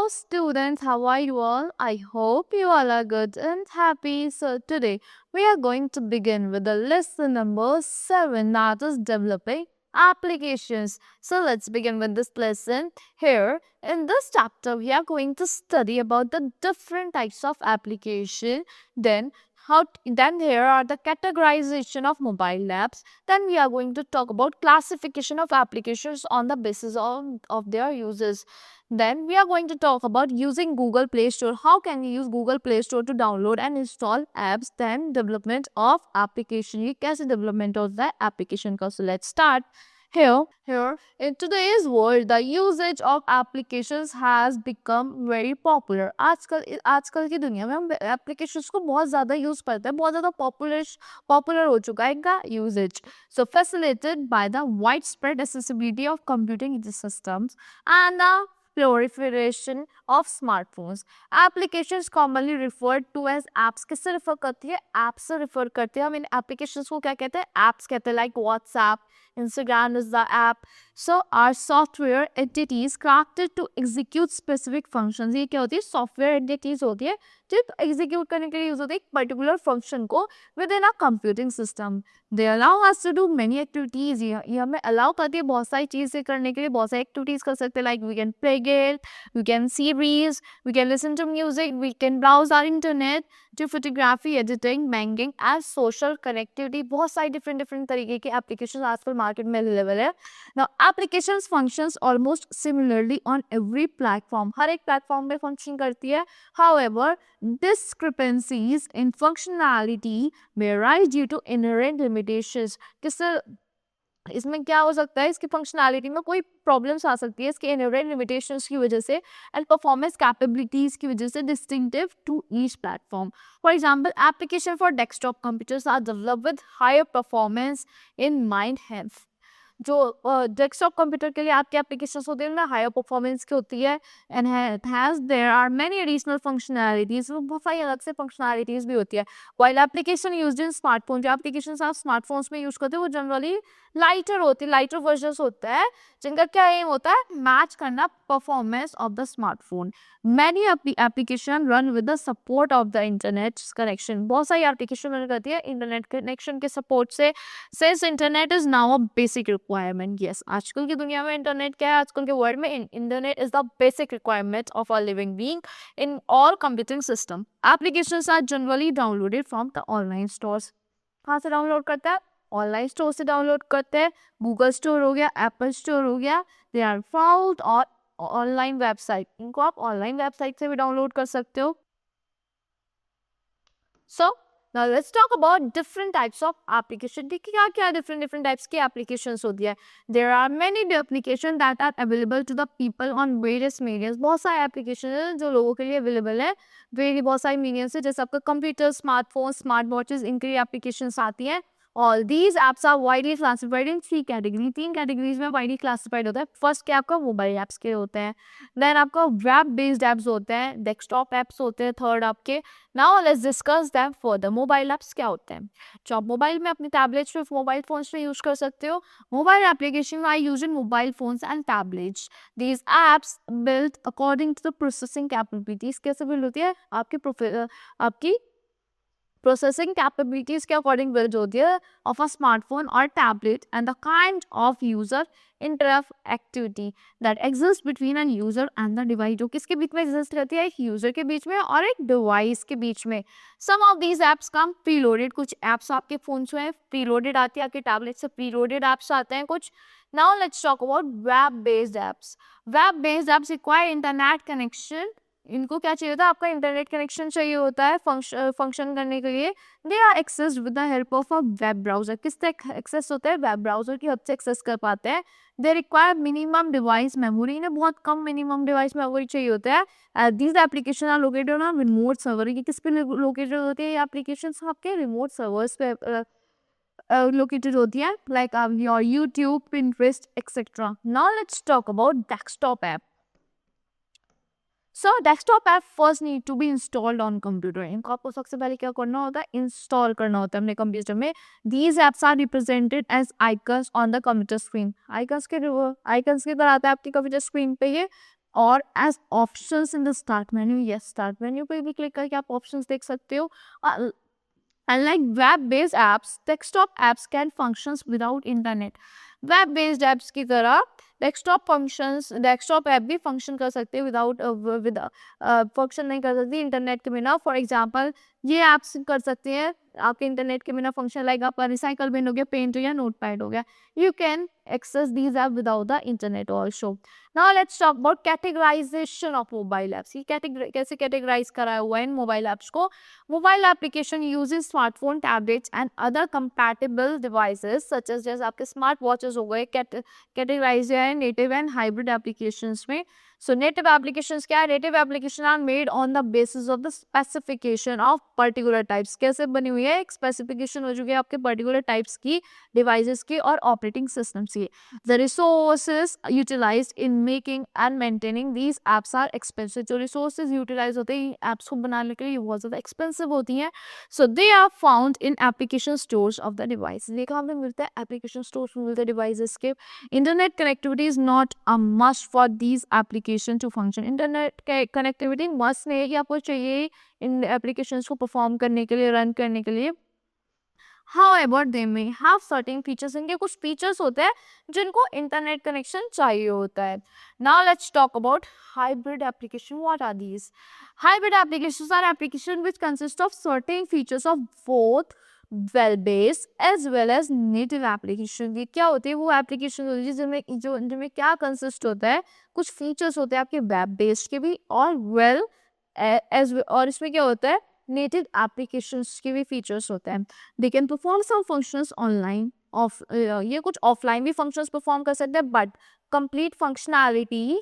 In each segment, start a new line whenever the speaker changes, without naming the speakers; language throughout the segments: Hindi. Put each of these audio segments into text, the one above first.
students, how are you all? I hope you all are good and happy. So, today we are going to begin with the lesson number 7, that is developing applications. So, let's begin with this lesson. Here in this chapter, we are going to study about the different types of application. Then here are the categorization of mobile apps. Then we are going to talk about classification of applications on the basis of their uses. Then we are going to talk about using Google Play Store. How can you use Google Play Store to download and install apps? Then development of application. ये कैसे development होता है application का? So let's start. Here, in today's world, the usage of applications has become very popular. आजकल की दुनिया में हम applications को बहुत ज़्यादा यूज़ करते हैं, बहुत ज़्यादा popular हो चुका है इनका usage. So facilitated by the widespread accessibility of computing systems and the proliferation of smartphones. Applications commonly referred to as apps. किससे refer करती है? Apps से refer करते हैं. हम इन applications को क्या कहते हैं? Apps कहते हैं, like WhatsApp, Instagram is the app. So are software entities crafted to execute specific functions. ये क्या होती है? Software entities होती है जो execute करने के लिए यूज होती है एक particular function को within a computing system. They allow us to do many activities. ये हमें allow करती है बहुत सारी चीजें करने के लिए, बहुत सारी activities कर सकते हैं, like we can play game, we can see reels, we can listen to music, we can browse our internet, to photography, editing, banking and social connectivity. बहुत सारी different तरीके की applications आजकल market में available है. Now applications functions almost similarly on every platform. हर एक platform में function करती है. However, discrepancies in functionality may arise due to inherent limitations. किससे इसमें क्या हो सकता है? इसकी फंक्शनैलिटी में कोई प्रॉब्लम्स आ सकती है इसके इनहेरेंट लिमिटेशंस की वजह से एंड परफॉर्मेंस कैपेबिलिटीज की वजह से distinctive to each platform. For example, application for desktop computers are developed with higher performance in mind health. जो डेस्कटॉप कंप्यूटर के लिए आपकी एप्लीकेशंस होती है ना, हायर परफॉर्मेंस की होती है and has there are many additional functionalities. बहुत सारी अलग से फंक्शनैलिटीज भी होती है. While application used in smartphone, जो एप्लीकेशंस आप स्मार्टफोन्स में यूज करते हो वो जनरली लाइटर होती है, लाइटर वर्जन्स होता है जिनका क्या एम होता है? मैच करना performance of the smartphone. Many application run with the support of the internet connection. बहुत सारी एप्लीकेशन रन करती है इंटरनेट कनेक्शन के सपोर्ट से. Since internet is now a basic requirement. Yes, आजकल की दुनिया में इंटरनेट क्या है? आजकल के वर्ल्ड में internet is the basic requirement of a living being in all computing system. Applications are generally downloaded from the online stores. कहाँ से डाउनलोड करता है? ऑनलाइन स्टोर से डाउनलोड करते हैं. गूगल स्टोर हो गया, एप्पल स्टोर हो गया. दे आर फाउंड और ऑनलाइन वेबसाइट. इनको आप ऑनलाइन वेबसाइट से भी डाउनलोड कर सकते हो. सो now let's talk about different types of application. देखिए क्या क्या different types की applications होती है. There are many applications that are available to the people on various mediums. बहुत सारे applications हैं जो लोगों के लिए available है बहुत सारी mediums से, जैसे आपका कंप्यूटर, स्मार्टफोन, स्मार्ट वॉचेस, इनके लिए applications आती हैं. All these apps are widely classified in 3 categories. 3 categories में widely classified होता है. फर्स्ट क्या आपका मोबाइल एप्स के होते हैं, देन आपका वेब बेस्ड एप्स होते हैं, डेस्कटॉप एप्स होते हैं थर्ड आपके. Now let's discuss them further. Mobile apps क्या होते हैं? जो आप मोबाइल में अपने टैबलेट्स पे, मोबाइल फोन्स पे यूज कर सकते हो. Mobile application are used in mobile phones and tablets. These apps build according to the processing capabilities. कैसे बिल्ड होती है? आपकी processing capabilities के according built होती है of a smartphone or tablet and the kind of user interactivity that exists between a user and the device. जो किसके बीच में exist करती है? एक user के बीच में और एक device के बीच में. Some of these apps come preloaded. कुछ apps आपके phones में preloaded आती है, आपके tablet से preloaded apps आते हैं कुछ. Now let's talk about web based apps. Web based apps require internet connection. इनको क्या चाहिए होता है? आपका इंटरनेट कनेक्शन चाहिए होता है फंक्शन करने के लिए. They are access with the help of a web browser. किससे एक्सेस होता है? वेब ब्राउजर की हेल्प से एक्सेस कर पाते हैं. They require minimum device memory. इन्हें बहुत कम मिनिमम डिवाइस मेमोरी चाहिए होता है. These application are located on remote server. ये किस पे लोकेटेड होती है? ये एप्लीकेशन आपके रिमोट सर्वर्स पे located होती है, like your YouTube, Pinterest, etc. Now let's talk about desktop app. So desktop app first need to be installed on computer. इनको आपको सबसे पहले क्या करना होता है? इंस्टॉल करना होता है अपने कंप्यूटर में. These apps are represented as icons on the computer screen. Icons के तरह आता है आपकी कंप्यूटर स्क्रीन पे ये. और as options in the start menu, yes start menu पे भी क्लिक करके आप ऑप्शंस देख सकते हो. Unlike web-based apps, desktop apps can functions without internet. Web-based apps की तरह डेस्कटॉप ऐप भी फंक्शन कर सकते हैं विद फंक्शन नहीं कर सकती इंटरनेट के बिना. फॉर एग्जांपल ये ऐप्स कर सकते हैं आपके इंटरनेट के बिना फंक्शन, लाइक आपका रिसाइकल बिन हो गया, पेंट हो गया, नोटपैड हो गया. You can access these apps without the internet also. Now let's talk about categorization of mobile apps. ये कैसे categorize कराया हुआ है इन मोबाइल ऐप्स को. Mobile application uses smartphone, tablets and other compatible devices such as जैसे आपके स्मार्ट वॉचेस हो गए, categorize है native and hybrid applications में. So native applications क्या है? Native application are made on the basis of the specification of particular types. कैसे बनी हुई है? एक specification हो चुकी है आपके particular types की, devices की और operating systems की. The resources utilized in making and maintaining these apps are expensive. जो resources utilize होते हैं apps को बनाने के लिए बहुत ज़्यादा expensive होती हैं. So they are found in application stores of the device. ये कहाँ पे मिलता है? Application stores में मिलते हैं devices के. Internet connectivity is not a must for these applications to function. Internet connectivity must नहीं है कि आपको चाहिए इन applications को perform करने के लिए, run करने के लिए. However, they may have certain features. इनके कुछ features होते हैं जिनको internet connection चाहिए होता है. Now let's talk about hybrid application. What are these? Hybrid applications are applications which consist of certain features of both web-based as well as native application. ये क्या होती है? वो application होती है जिनमें क्या consist होता है? कुछ features होते हैं आपके web-based के भी और और इसमें क्या होता है? नेटिव एप्लीकेशंस के भी फीचर्स होते हैं. They can perform some functions online, ये कुछ ऑफलाइन भी फंक्शंस परफॉर्म कर सकते हैं, but complete functionality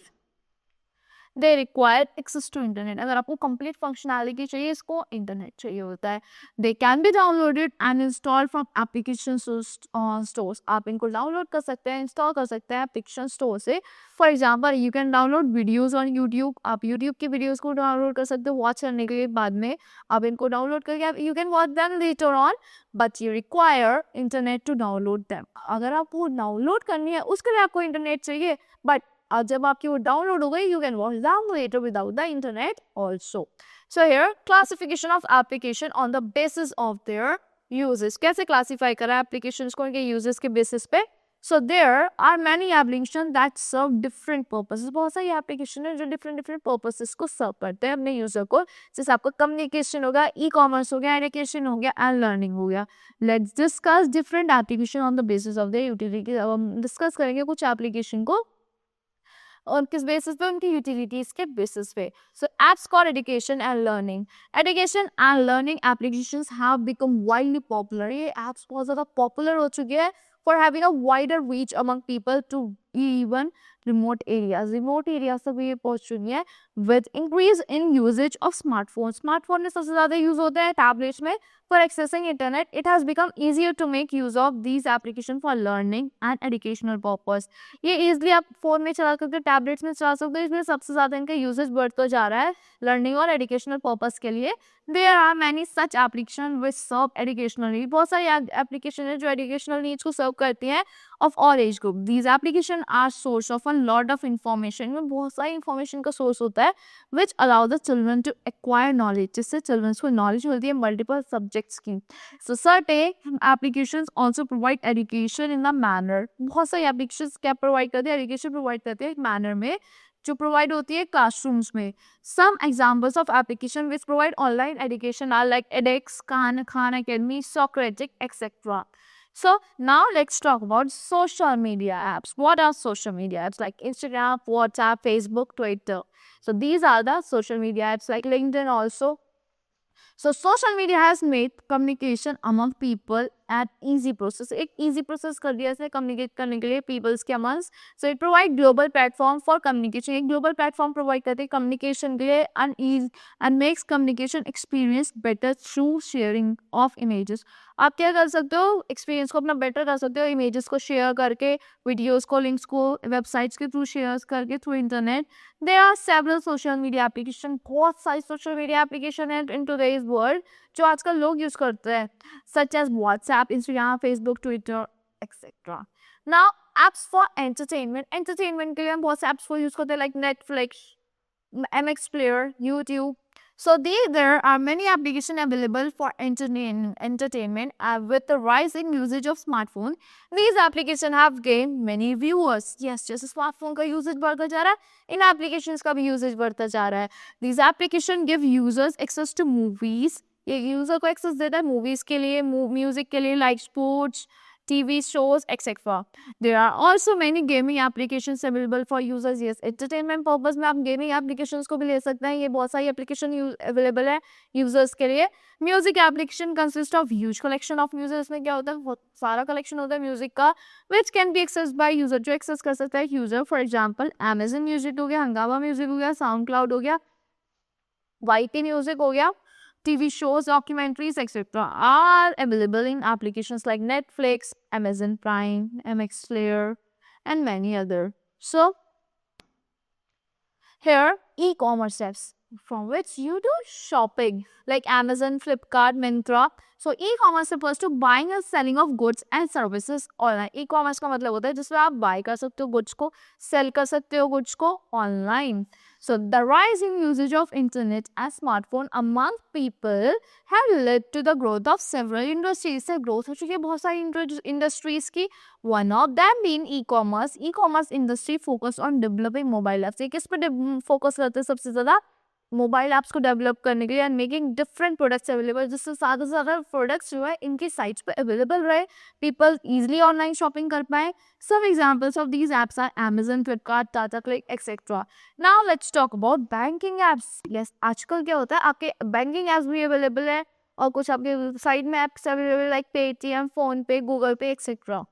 they require access to internet. अगर आपको कंप्लीट फंक्शनैलिटी चाहिए, इसको इंटरनेट चाहिए होता है. They can be downloaded and install from application stores. आप इनको डाउनलोड कर सकते हैं, इंस्टॉल कर सकते हैं एप्लीकेशन स्टोर से. For example you can download videos on YouTube. आप यूट्यूब की वीडियोज को डाउनलोड कर सकते हो वॉच करने के लिए. बाद में आप इनको डाउनलोड करके आप you can watch them later on, but you require internet to download them. अगर आपको डाउनलोड करनी है उसके लिए आपको इंटरनेट चाहिए, बट जब आपकी वो डाउनलोड हो गई, you can watch them later without the internet also. So here classification of application on the basis of their uses. कैसे क्लासीफाई करा एप्लीकेशंस को इनके यूजेस के बेसिस पे. So there are many applications that serve different purposes. बहुत सारी एप्लीकेशन है जो different purposes को सर्व करते हैं अपने यूजर को. जैसे आपका कम्युनिकेशन हो गया, ई कॉमर्स हो गया, एजुकेशन हो गया एंड लर्निंग हो गया. Let's discuss different application on the basis of there utility. अब हम डिस्कस करेंगे कुछ एप्लीकेशन को और किस बेसिस पे? उनकी यूटिलिटीज के बेसिस पे. So apps for education and learning. Education and learning applications have become widely popular. ये एप्स बहुत ज़्यादा पॉपुलर हो चुके हैं for having a wider reach among people to even remote areas तक ये पहुंच चुकी है. With increase in usages of smartphone. Smartphone में सबसे ज़्यादा यूज होता है टैबलेट्स में for accessing internet. It has become easier to make use of these applications for learning and educational purpose. ये easily आप फोन में चला सकते हो, टैबलेट्स में चला सकते हो. इसमें सबसे ज़्यादा इनका यूजेज बढ़ता जा रहा है लर्निंग और एजुकेशनल पर्पस के लिए. There are many such applications which serve educational needs. बहुत सारी एप्लीकेशन है जो एजुकेशनल नीड्स को सर्व करती हैं of all age group. These applications are source of a lot of information. में बहुत सारी information का source होता है which allow the children to acquire knowledge. जिससे children को knowledge मिलती है multiple subjects की. So certain applications also provide education in a manner. बहुत सारी applications क्या provide करते हैं? Education provide करते हैं एक manner में जो प्रोवाइड होती है क्लासरूम्स में. Some examples of application which provide online education are like edX, Khan Academy, Socratic, etc. So now let's talk about social media apps. What are social media apps? Like Instagram, WhatsApp, Facebook, Twitter. So these are the social media apps, like LinkedIn also. So social media has made communication among people an easy process. एक easy process कर दिया इसे communicate करने के लिए peoples के amongst. So it provide global platform for communication. एक global platform provide करते हैं communication के लिए and makes communication experience better through sharing of images. आप क्या कर सकते हो? एक्सपीरियंस को अपना बेटर कर सकते हो इमेजेस को शेयर करके, वीडियोस को, लिंक्स को वेबसाइट्स के थ्रू शेयर करके through internet. There are several social media application. बहुत सारी सोशल मीडिया एप्लीकेशन है इन टुडेज वर्ल्ड जो आजकल लोग यूज करते हैं, such as WhatsApp, Instagram, Facebook, Twitter, etcetera. Now apps for entertainment के लिए हम बहुत से एप्स को यूज करते हैं, like Netflix, MX Player, YouTube. So there are many applications available for entertainment with the rising usage of smartphone. These applications have gained many viewers. Yes, जैसे smartphone का usage बढ़ता जा रहा है, इन applications का भी usage बढ़ता जा रहा है. These applications give users access to movies. ये user को access देता है movies के लिए, music के लिए, like sports, TV shows, etc. There are also many gaming applications available for users. Yes, entertainment purpose में आप gaming applications को भी ले सकते हैं. ये बहुत सारी application available है users के लिए. Music application consist of huge collection of music. इसमें क्या होता है, बहुत सारा collection होता है music का, which can be accessed by user. जो access कर सकता है user. For example, Amazon Music हो गया, हंगामा Music हो गया, SoundCloud हो गया, YT Music हो गया. TV shows, documentaries, etc. are available in applications like Netflix, Amazon Prime, MX Player, and many other. So, here e-commerce apps from which you do shopping like Amazon, Flipkart, Myntra. So e-commerce refers to buying and selling of goods and services online. E-commerce का मतलब होता है जिसमें आप buy कर सकते हो goods को, sell कर सकते हो goods को online. So the rising usage of internet and smartphone among people have led to the growth of several industries. से growth हो चुकी है बहुत सारी industries की. One of them being e-commerce. E-commerce industry focus on developing mobile apps. ये किस पे focus करते हैं सबसे ज़्यादा? मोबाइल ऐप्स को डेवलप करने के लिए and making different products available, जिससे ज़्यादा से ज़्यादा प्रोडक्ट्स जो है इनकी साइट्स पे अवेलेबल रहे, पीपल इजीली ऑनलाइन शॉपिंग कर पाए. Some examples of these apps are Amazon, Flipkart, Tata click etcetera. Now let's talk about banking apps. Yes, आजकल क्या होता है आपके बैंकिंग एप्स भी अवेलेबल है और कुछ आपके साइड में apps available like Paytm, phone पे, गूगल पे etcetera.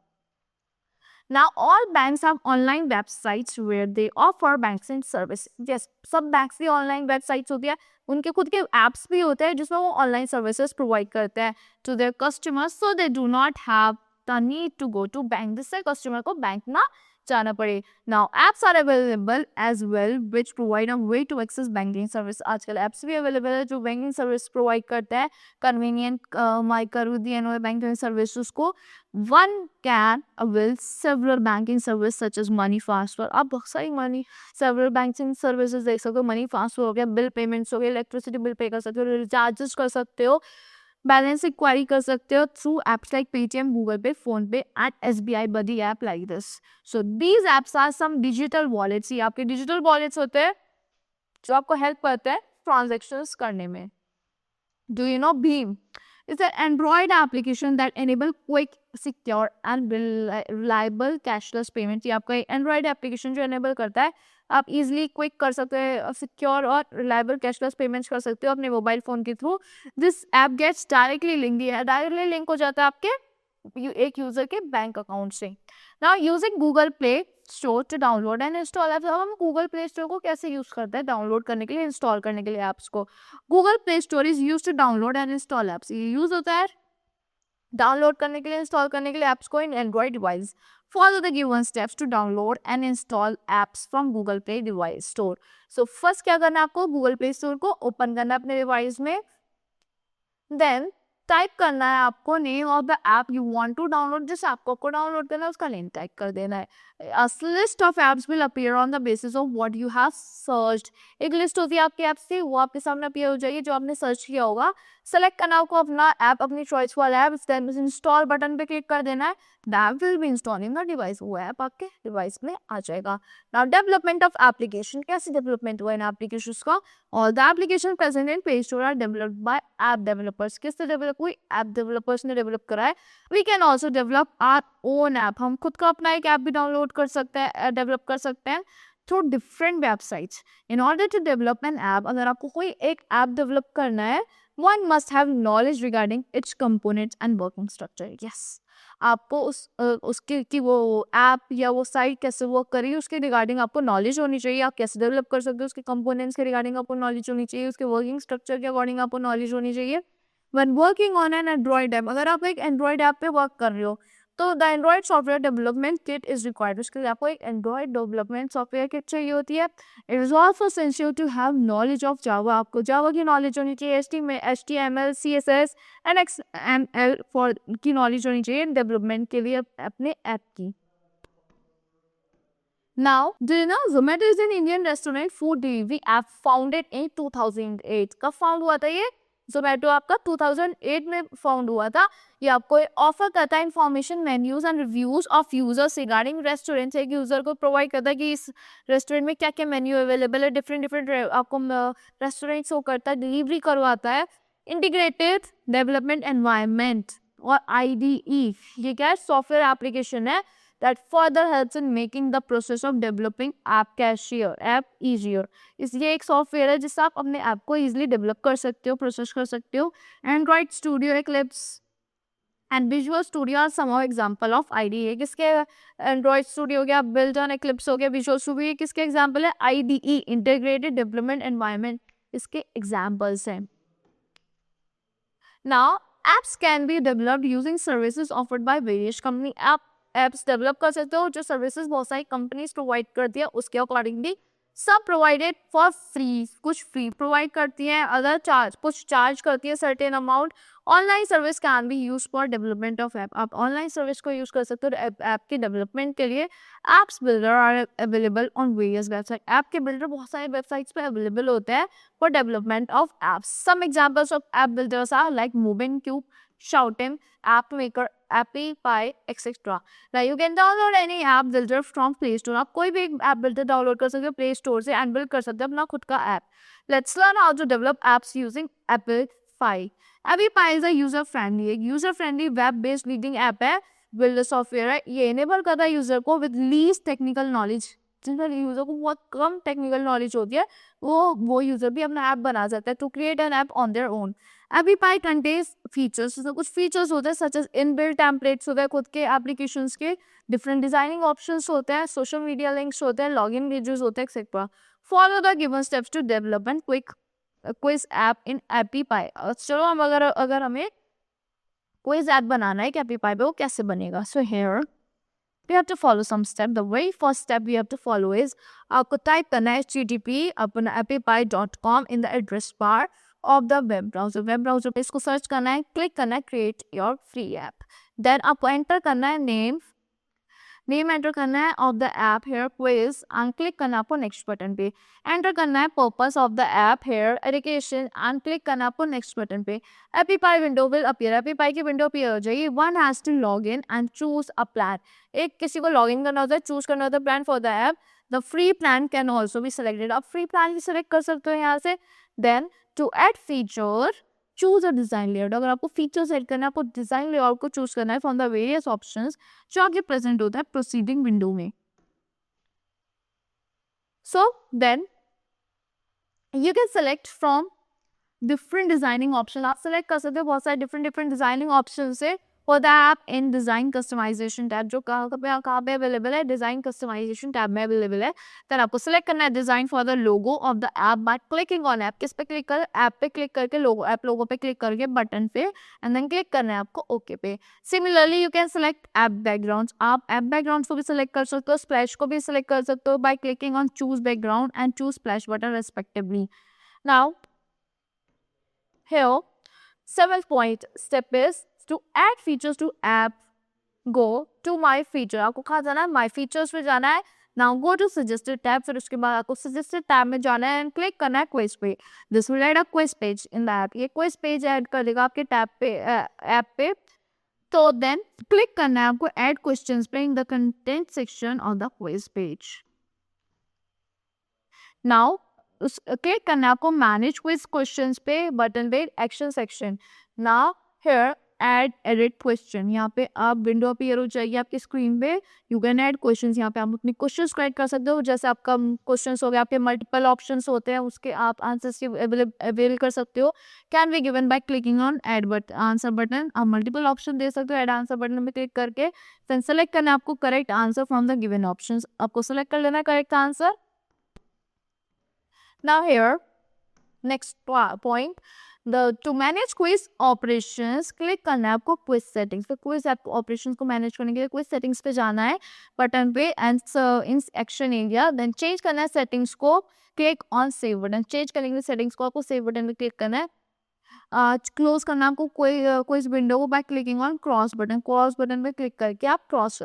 Now all banks have online websites where they offer banking service. Yes, सब banks की online websites होती है, उनके खुद के apps भी होते हैं जिसमें वो online services provide करते हैं to their customers, so they do not have the need to go to bank. जिससे customer को बैंक ना जाना पड़े. Now apps are available as well which provide a way to access banking service. आजकल apps भी available है जो banking service provide करते हैं. Convenient my Karudi and banking services को one can avail several banking services such as money transfer. आप बहुत सारी several banking services देख सकते हो. money transfer हो गया, bill payments हो गया, electricity bill pay कर सकते हो, recharges कर सकते हो, बैलेंस इंक्वायरी कर सकते हो through apps like Paytm, Google Pay, PhonePe and SBI Buddy app like this. So these apps are some digital wallets. ये आपके डिजिटल वॉलेट्स होते हैं जो आपको हेल्प करते हैं ट्रांजेक्शन्स करने में. Do you know Bhim? It's an Android application that enable quick, secure and reliable cashless payment. ये आपका Android application जो enable करता है, आप easily quick कर सकते हैं, secure और reliable cashless payments कर सकते हो अपने मोबाइल फ़ोन के through. This app gets directly link हो जाता है आपके एक यूज़र के बैंक अकाउंट से. Now using Google Play Store to download and install apps. अब हम Google Play Store को कैसे यूज़ करते हैं डाउनलोड करने के लिए, इंस्टॉल करने के लिए ऐप्स को. Google Play Store is used to download and install apps. ये यूज़ होता है डाउनलोड करने के लिए, इंस्टॉल करने के लिए ऐप्स को in android device. Follow the given steps to download and install apps from Google Play device store. So first क्या करना है आपको, Google Play Store को ओपन करना है अपने डिवाइस में. Then टाइप करना है आपको name of the app you want to download. जिस ऐप को आपको डाउनलोड करना है उसका लिंक टाइप कर देना है. A list of apps will appear on the basis of what you have searched. एक लिस्ट होती है आपके ऐप्स की, वो आपके सामने अपीयर हो जाएगी जो आपने सर्च किया होगा. सेलेक्ट करना आपको अपना ऐप, अपनी चॉइस वाला ऐप, देन इंस्टॉल बटन पे क्लिक कर देना है. That will be installing the device. वो ऐप आपके डिवाइस में आ जाएगा. Now development of application. कैसे डेवलपमेंट हुआ इन एप्लीकेशंस का? All the application present in Play Store are developed by app developers. किससे डेवलप हुई? ऐप डेवलपर्स ने डेवलप करा है. We can also develop our own app. हम खुद का अपना एक ऐप भी डाउनलोड कर सकते हैं, डेवलप कर सकते हैं through different websites. In order to develop an app, अगर आपको कोई एक ऐप डेवलप करना है, one must have knowledge regarding its components and working structure. Yes, आपको उसके कि वो ऐप या वो साइट कैसे वर्क करेगी उसके रिगार्डिंग आपको नॉलेज होनी चाहिए. आप कैसे डेवलप कर सकते हो उसके कंपोनेंट्स के रिगार्डिंग आपको नॉलेज होनी चाहिए. उसके वर्किंग स्ट्रक्चर के अकॉर्डिंग आपको नॉलेज होनी चाहिए. When working on an Android app, अगर आप एक एंड्रॉइड ऐप पे वर्क कर रहे हो तो the Android software development kit is required. उसके लिए आपको एक एंड्रॉइड डेवलपमेंट सॉफ्टवेयर किट चाहिए होती है. It is also essential to have knowledge of Java. आपको जावा की नॉलेज होनी चाहिए, HTML, CSS and XML for की नॉलेज होनी चाहिए डेवलपमेंट के लिए अपने ऐप की. Now, do you know Zomato is an Indian restaurant food delivery app founded in 2008. कब फाउंड हुआ था ये? Zomato आपका 2008 में फाउंड हुआ था. ये आपको ऑफर करता है information, menus and reviews of users regarding restaurants. एक यूजर को प्रोवाइड करता है कि इस रेस्टोरेंट में क्या क्या मेन्यू अवेलेबल है. डिफरेंट डिफरेंट आपको रेस्टोरेंट शो करता है, डिलीवरी करवाता है. इंटीग्रेटेड डेवलपमेंट एनवायरनमेंट और IDE, ये क्या है? सॉफ्टवेयर एप्लीकेशन है that further helps in making the process of developing app easier. इसलिए एक सॉफ्टवेयर है जिससे आप अपने ऐप को इजीली डेवलप कर सकते हो, प्रोसेस कर सकते हो. Android Studio, Eclipse and Visual Studio are some example of IDE. किसके? एंड्रॉइड स्टूडियो हो गया, बिल्ट ऑन एक्लिप्स हो गया, विजुअल स्टूडियो, किसके एग्जांपल है? IDE, इंटीग्रेटेड डेवलपमेंट एनवायरनमेंट, इसके एग्जांपल्स हैं. Now, apps can be developed using services offered by various company. Apps develop कर सकते हो जो सर्विसेज बहुत सारी कंपनीज प्रोवाइड करती है उसके अकॉर्डिंगली. सब प्रोवाइडेड फॉर फ्री, कुछ फ्री प्रोवाइड करती हैं, अदर चार्ज, कुछ चार्ज करती है certain amount. Online service can be use for development of app. आप ऑनलाइन सर्विस को यूज कर सकते हो ऐप के डेवलपमेंट के लिए. Apps builder are available on various website. App के बिल्डर बहुत सारे वेबसाइट्स पे अवेलेबल होते हैं for development of apps. Some examples of app builders are like moving cube, Shoutem, AppMaker, AppyPie, etc. Now you can download any app builder from Play Store. आप कोई भी एक ऐप बिल्डर डाउनलोड कर सकते हो प्ले स्टोर से एंड बिल्ड कर सकते हो अपना खुद का app. Let's learn how to develop apps using AppyPie. AppyPie is a user friendly, एक user friendly web based leading app है, बिल्डर सॉफ्टवेयर है. ये इनेबल करता है यूजर को विद लीस्ट टेक्निकल नॉलेज. जिनका यूजर को बहुत कम टेक्निकल नॉलेज होती है वो यूजर भी अपना ऐप बना सकता है to create an app on their own. AppyPie contains features. तो कुछ फीचर्स होते हैं सच एज इनबिल्ट टेम्पलेट्स होते हैं खुद के एप्लीकेशंस के, डिफरेंट डिजाइनिंग ऑप्शंस होते हैं, सोशल मीडिया लिंक्स होते हैं, लॉगिन पेजेस होते हैं, etcetera. Follow the given steps to develop and quick quiz app in AppyPie. चलो हम अगर हमें क्विज ऐप बनाना है कि AppyPie पे वो कैसे बनेगा. So here we have to follow some step. The very first step we have to follow is आपको टाइप करना है http अपना appypie.com in the address bar of the web browser. Web browser पे इसको सर्च करना है, क्लिक करना है create your free app. Then आपको एंटर करना है नेम एंटर करना है of the app here quiz and click करना है आपको नेक्स्ट बटन पे. एंटर करना है purpose of the app here education and click करना है आपको नेक्स्ट बटन पे. AppyPie window will appear. AppyPie की विंडो अपीयर हो जाएगी. One has to log in and choose a plan. एक किसी को लॉग इन करना होता है, चूज करना होता है plan for the app. The free plan can also be selected. आप फ्री प्लान भी सिलेक्ट कर सकते हो यहाँ से. Then to add feature choose a design layout. अगर आपको फीचर्स एड करना है, आपको डिजाइन लेआउट को चूज करना है फ्रॉम द वेरियस ऑप्शंस जो आगे प्रेजेंट होता है प्रोसीडिंग विंडो में. So then you can select from different designing option. आप सेलेक्ट कर सकते हो बहुत सारे डिफरेंट डिजाइनिंग ऑप्शन से for the app in design customization tab, जो कहाँ पे अवेलेबल है, डिजाइन कस्टमाइजेशन टैब में अवेलेबल है. देन आपको सेलेक्ट करना है design for the logo of the app by clicking on app. किस पे क्लिक कर? ऐप पे क्लिक करके लोगो, ऐप लोगो पे क्लिक करके बटन पे एंड देन क्लिक करना है आपको ओके पे. Similarly you can select app background. आप ऐप बैकग्राउंड को भी सिलेक्ट कर सकते हो, स्प्लैश को भी सिलेक्ट कर सकते हो bye clicking on choose background and choose splash button respectively. Now here, seventh point step is to add features to app. Go to my feature. आपको कहाँ जाना है? My features पे जाना है. Now go to suggested tab. फिर उसके बाद आपको suggested tab में जाना है and click करना है quiz पे. This will add a quiz page in the app. ये quiz page add कर देगा आपके tab पे ऐप पे. तो then click करना है आपको add questions पे in the content section of the quiz page. Now click करना है आपको मैनेज क्विज क्वेश्चंस पे बटन पे action section. Now here add edit question. यहाँ पे आप विंडो अपीयर हो जाएगी आपकी स्क्रीन पे. You can add questions. यहाँ पे आप अपने क्वेश्चंस ऐड कर सकते हो. जैसे आपका क्वेश्चंस हो गया, आपके मल्टीपल ऑप्शंस होते हैं, उसके आप आंसर्स अवेल कर सकते हो. Can be given by clicking on add answer button. आप मल्टीपल ऑप्शन दे सकते हो ऐड आंसर बटन में क्लिक करके. देन सेलेक्ट करना है आपको correct answer from the given option. आपको सेलेक्ट कर लेना है correct answer. Now here, next point, to manage quiz operations, click करना है आपको quiz settings. तो quiz operations को manage करने के लिए quiz settings पे जाना है बटन पे and in action area, then change करना है settings को, click on save button. change करने के लिए settings को आपको save button पे click करना है. क्लोज करना आपको कोई क्विज विंडो को bye clicking on cross button. Cross button पे क्लिक करके आप क्रॉस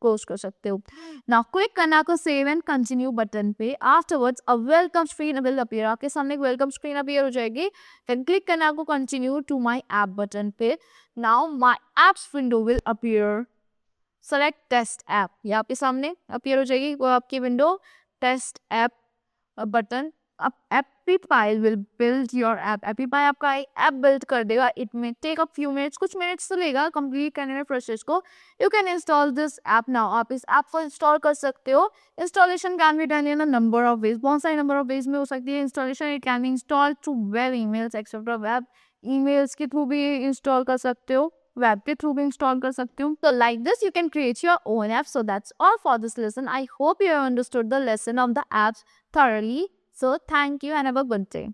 क्लोज कर सकते हो। नाउ क्लिक करना को सेव एंड कंटिन्यू बटन पे। Afterwards a welcome screen will appear, आपके सामने एक वेलकम स्क्रीन अपीयर हो जाएगी। देन क्लिक करना को continue to my app button पे। Now my apps window will appear. Select test app, ये आपके सामने अपीयर हो जाएगी वो आपकी विंडो। Test app button. अब AppyPie will build your app, AppyPie आपका ऐप बिल्ड कर देगा। It may take a few minutes, कुछ मिनट्स तो लेगा कंप्लीट करने में प्रोसेस को। You can install this app now, आप इस ऐप को इंस्टॉल कर सकते हो। Installation can be done in a number of ways, बहुत सारे नंबर ऑफ वेज में हो सकती है installation. It can be install through web emails etcetera, web emails के थ्रू भी इंस्टॉल कर सकते हो, वेब के थ्रू भी इंस्टॉल कर सकते हो। So like this you can create your own app. So that's all for this lesson. I hope you have understood the lesson of the apps thoroughly. So thank you and have a good day.